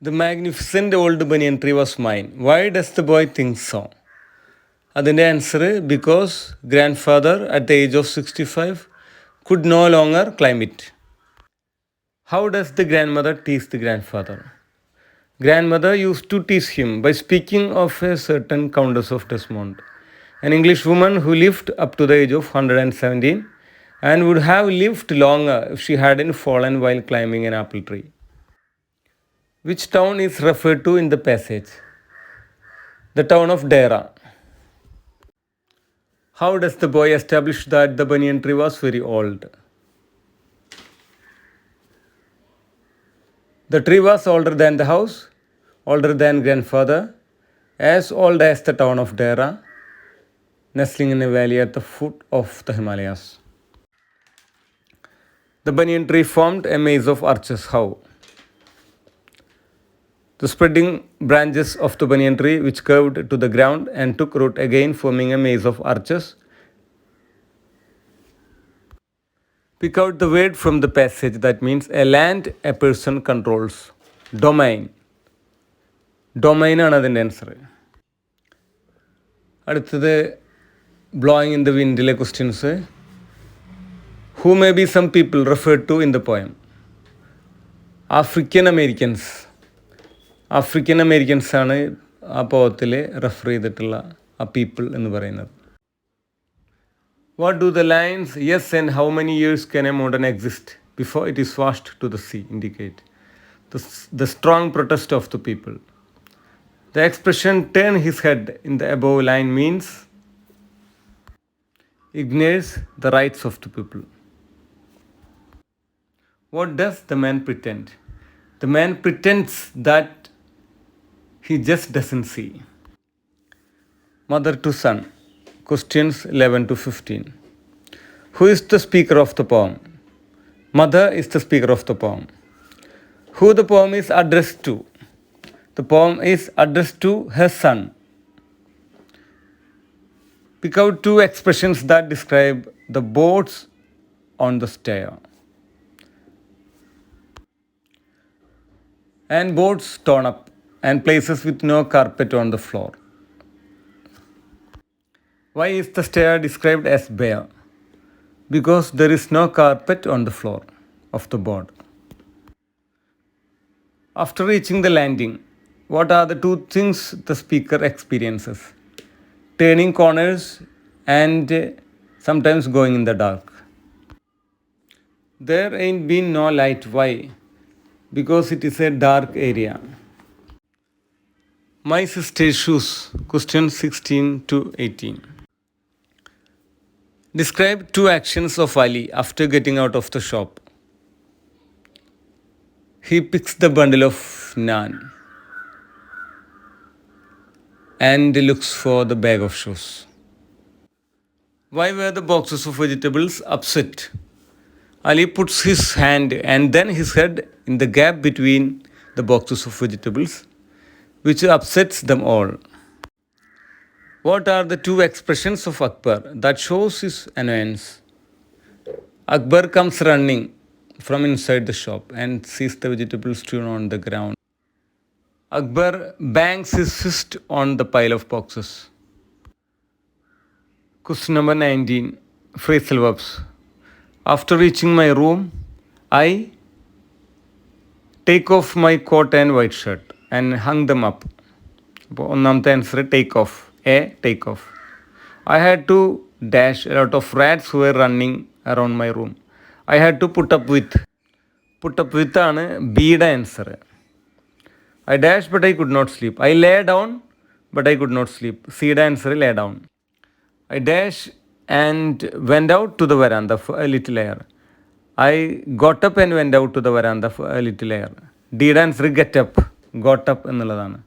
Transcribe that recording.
The magnificent old banyan tree was mine. Why does the boy think so? അതിൻ്റെ answer because grand father at the age of 65 could no longer climb it. How does the grandmother tease the grandfather? Grandmother used to tease him by speaking of a certain Countess of Desmond, an English woman who lived up to the age of 117 and would have lived longer if she hadn't fallen while climbing an apple tree. Which town is referred to in the passage? The town of Dera. How does the boy establish that the banyan tree was very old? The tree was older than the house, older than grandfather, as old as the town of Dera, nestling in a valley at the foot of the Himalayas. The banyan tree formed a maze of arches. How? The spreading branches of the banyan tree, which curved to the ground and took root again, forming a maze of arches. Pick out the word from the passage that means a land a person controls. Domain. Domain ആണ് അതിൻ്റെ answer. അടുത്തത് blowing in the വിൻഡിലെ questions. Who may be some people referred to in the poem? African Americans ആണ് ആ പോയത്തിൽ refer ചെയ്തിട്ടുള്ള ആ people എന്ന് പറയുന്നത്. What do the lines yes and how many years can a mountain exist before it is washed to the sea indicate? The strong protest of the people. The expression turn his head in the above line means ignores the rights of the people. What does the man pretend? The man pretends that he just doesn't see. Mother to son. Questions 11 to 15. Who is the speaker of the poem? Mother is the speaker of the poem. Who the poem is addressed to? The poem is addressed to her son. Pick out two expressions that describe the boards on the stair. And boards torn up and places with no carpet on the floor. Why is the stair described as bare? Because there is no carpet on the floor of the board. After reaching the landing, what are the two things the speaker experiences? Turning corners and sometimes going in the dark. There ain't been no light. Why? Because it is a dark area. My sister's shoes. Question 16 to 18. Describe two actions of Ali after getting out of the shop. He picks the bundle of naan and looks for the bag of shoes. Why were the boxes of vegetables upset? Ali puts his hand and then his head in the gap between the boxes of vegetables, which upsets them all. What are the two expressions of Akbar that shows his annoyance? Akbar comes running from inside the shop and sees the vegetables strewn on the ground. Akbar bangs his fist on the pile of boxes. Question number 19. Phrasal verbs. After reaching my room, I take off my coat and white shirt and hung them up. അപ്പോൾ ഒന്നാമത്തെ answer take off. A take off. I had to dash a lot of rats who were running around my room. I had to put up with. Put up with ആണ് ബിയുടെ answer. I dashed but I could not sleep. I lay down but I could not sleep. സിയുടെ answer lay down. I dashed and went out to the veranda for a little air. I got up and went out to the veranda for a little air. ഡിയുടെ answer get up. Got up എന്നുള്ളതാണ്.